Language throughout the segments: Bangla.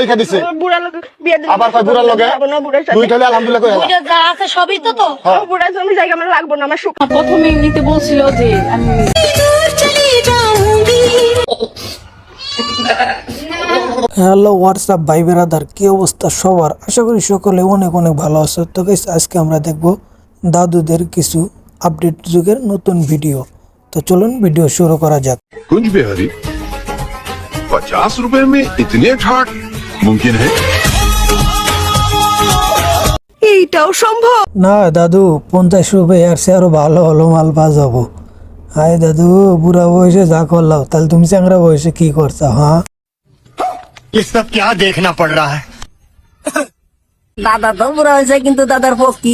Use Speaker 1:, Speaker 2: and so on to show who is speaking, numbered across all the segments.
Speaker 1: লেখা দিছে
Speaker 2: বুড়া লোক বিয়ে দিলে
Speaker 1: আবার কয় বুড়া লগে দুই তাহলে আলহামদুলিল্লাহ কই
Speaker 2: বুড়া যা আছে সবই তো বুড়া জমি জায়গা আমার লাগবো না আমার সুখ
Speaker 3: প্রথমে এমনিতে বলছিল যে আমি
Speaker 4: হ্যালো হোয়াটসঅ্যাপ ভাই বেরাদার, কি অবস্থা সবার? আশা করি সকলে অনেক অনেক ভালো আছে। তো গাইস, আজকে আমরা দেখব দাদুদের কিছু আপডেট যুগের নতুন ভিডিও। তো চলুন ভিডিও শুরু করা যাক।
Speaker 5: कुंज बिहारी 50 रुपए में इतने ठाट मुमकिन है?
Speaker 2: এইটাও সম্ভব
Speaker 4: না দাদু, 50 রুপয়ে আর সে আরো ভালো ভালো মাল বাজাবো। হায় দাদু, বুড়া বয়সে যা করলাও, তাহলে তুমি চ্যাংরা বয়সে কি করছো? হ্যাঁ,
Speaker 1: ये सब क्या देखना पड़ रहा है?
Speaker 6: দাদা তো বুড়া হয়েছে, কিন্তু দাদার পক্ষি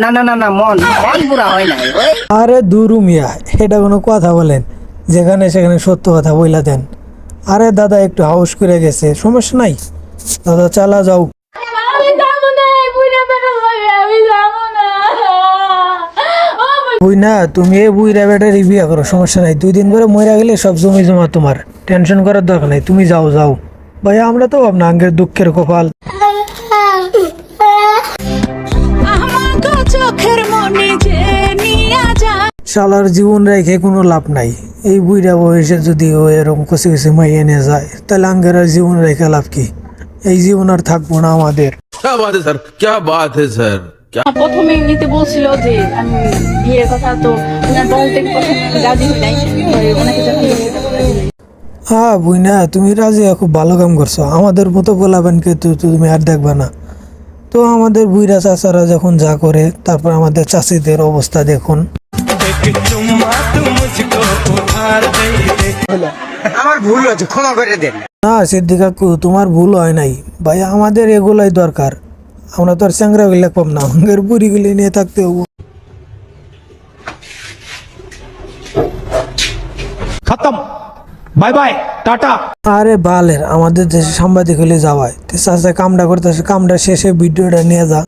Speaker 6: না না না না মন মন বুড়া হয় না।
Speaker 4: আরে দুরু মিয়া, এটা কোনো কথা বলেন? যেখানে সেখানে সত্য কথা বইলা দেন। আরে দাদা একটু হাউস করে গেছে, সমস্যা নাই, দাদা চালা যাও। বুই না, তুমি এই বুইরা বেটারি বিয়া করো, সমস্যা নাই। 2 দিন পরে মরে গেলে সব জমি জমা তোমার, টেনশন করার দরকার নাই। তুমি যাও যাও ভাইয়া, আমরা তো আপনার আঙ্গের দুঃখের কপাল। শালার জীবন রেখে কোনো লাভ নাই। এই বুইরা বয়সে যদি ও এরকম কষে কষে মাইয়ে নিয়ে যায়, তাহলে আঙ্গের আর জীবন রেখে লাভ কি? এই জীবন আর থাকবো না আমাদের।
Speaker 7: क्या बात है सर, क्या बात है सर, क्या
Speaker 3: প্রথমে এমনিতে বলছিল যে আমি বিয়ের কথা, তো ওনার বলতে প্রথমে আমি রাজি হই নাই। ওনাকে যখন বলছি তখন রাজি হই।
Speaker 4: হ্যাঁ বুইনা, তুমি রাজি খুব ভালো কাম করছো। আমাদের মতো বলাবেনকে তুমি আর দেখবা না। তো আমাদের বুইরা চাচারা যখন যা করে, তারপর আমাদের চাষিদের অবস্থা দেখুন।
Speaker 1: আমার ভুল হয়েছে, ক্ষমা করে দেন।
Speaker 4: না সিদ্দিক কাকু, তোমার ভুল হয় নাই ভাই, আমাদের এগুলাই দরকার। আমরা তো আর চ্যাংরা গিলে পাম না, আমাদের বুড়ি গুলি নিয়ে থাকতে হবো।
Speaker 1: खत्म, बाय बाय, टाटा।
Speaker 4: আরে বালের, আমাদের দেশে সাংবাদিক হলে যাওয়ায় চাষা কামটা করতেছে, কামটা শেষে ভিডিওটা নিয়ে যা।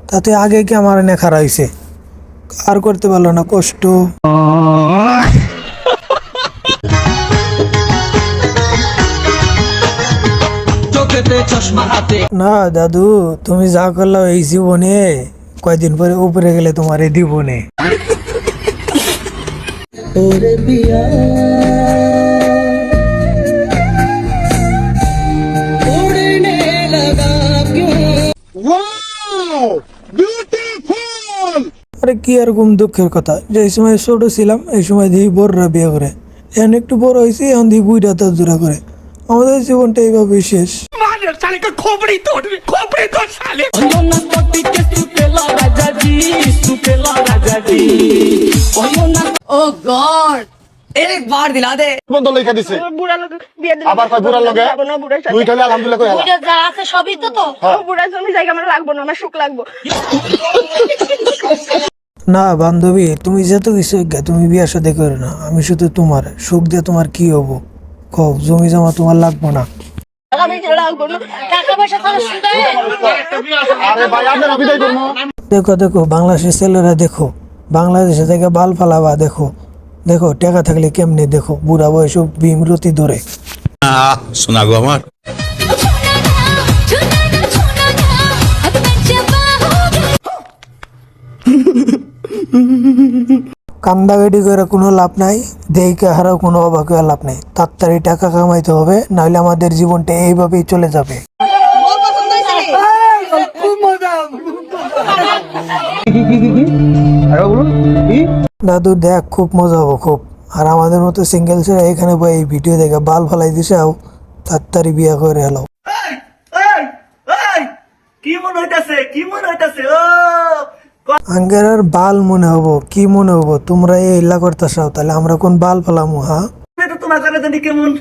Speaker 4: তাতে আগে কি আমার এনে খারাপ হয়েছে, আর করতে পারলো না কষ্ট। না দাদু, তুমি যা করলো এই জীবনে, কয়দিন পরে উপরে গেলে তোমার এই জীবনে। আরে কি এরকম দুঃখের কথা, যে সময় ছোট ছিলাম এই সময় দিয়ে বড়রা বিয়ে করে, এখন একটু বড় হয়েছে, এখন দিয়ে বুইটা তার জোড়া করে। আমাদের জীবনটা এইভাবেই শেষ।
Speaker 6: ও গড, एक बार दिला दे।
Speaker 1: বন্ধ লেখা দিছে
Speaker 2: বুড়া লোক বিয়ে দিলে
Speaker 1: আবার কয় বুড়া লগে দুই তাহলে আলহামদুলিল্লাহ কই
Speaker 2: বুড়া যা আছে সবই তো বুড়া জমি জায়গা আমার লাগবো না আমার সুখ লাগবো।
Speaker 4: না বান্ধবী, তুমি যত কিছু তুমি বিয়ার সাথে করো না, আমি শুধু তোমার সুখ দিয়ে তোমার কি হবো কও? জমি জমা তোমার লাগবো না।
Speaker 2: আমি লাগবো না, টাকা পয়সা তাহলে শুধু
Speaker 1: আরে ভাই আপনারা বিদায় করুন।
Speaker 4: দেখো দেখো, বাংলাদেশের ছেলেরা দেখো, বাংলাদেশে থেকে বাল ফালাবা, দেখো দেখো টাকা থাকলে কেমনে, দেখো বুড়া বয়স বিমরতি ধরে।
Speaker 7: सुना गो हमार
Speaker 4: কান্দাগাড়ি করে কোনো লাভ নাই, দেখে হারাও কোনো অবাক হওয়ার লাভ নাই। তাড়াতাড়ি টাকা কামাইতে হবে, নাহলে আমাদের জীবনটা এইভাবেই চলে যাবে। দাদু দেখ, খুব মজা হবো খুব। আর আমাদের মতো সিঙ্গেল ছেলে এখানে বই এই ভিডিও দেখে বাল ফালাই দিছে, আও তাড়াতাড়ি বিয়া করে এলো।
Speaker 6: কি মনে হইতাছে, কি মনে হইতাছে? ও
Speaker 4: আঙ্গের আর বাল মনে হবো, কি মনে হবো? তোমরা এইলা করতেছাও, তাহলে আমরা কোন বাল ফালামু? হ্যাঁ,
Speaker 6: তো তোমার জানে জানি কেমন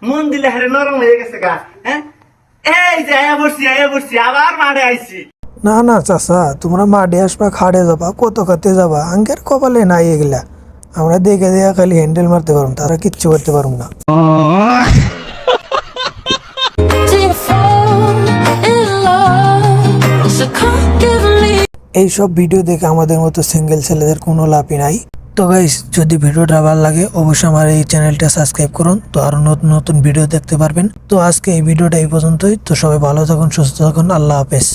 Speaker 6: মন দিলে হারে নরম হয়ে গেছে গা। হ্যাঁ, এই যে আয়া বসছি আবার মাঠে আইছি।
Speaker 4: না না চাচা, তোমরা মাঠে আসবা, খাড়ে যাবা, কত খাতে যাবা, আঙ্গের কপালে নাই এগুলা। আমরা দেখে দেখে খালি হ্যান্ডেল মারতে পারবো, তারা কিচ্ছু করতে পারবো না। এইসব ভিডিও দেখে আমাদের মতো সিঙ্গেল ছেলেদের কোনো লাভই নাই। তো গাইস যদি ভিডিওটা ভালো লাগে অবশ্যই আমার এই চ্যানেলটা সাবস্ক্রাইব করুন, তো আরো নতুন নতুন ভিডিও দেখতে পারবেন। তো আজকে এই ভিডিওটা এই পর্যন্তই। তো সবাই ভালো থাকুন, সুস্থ থাকুন, আল্লাহ হাফেজ।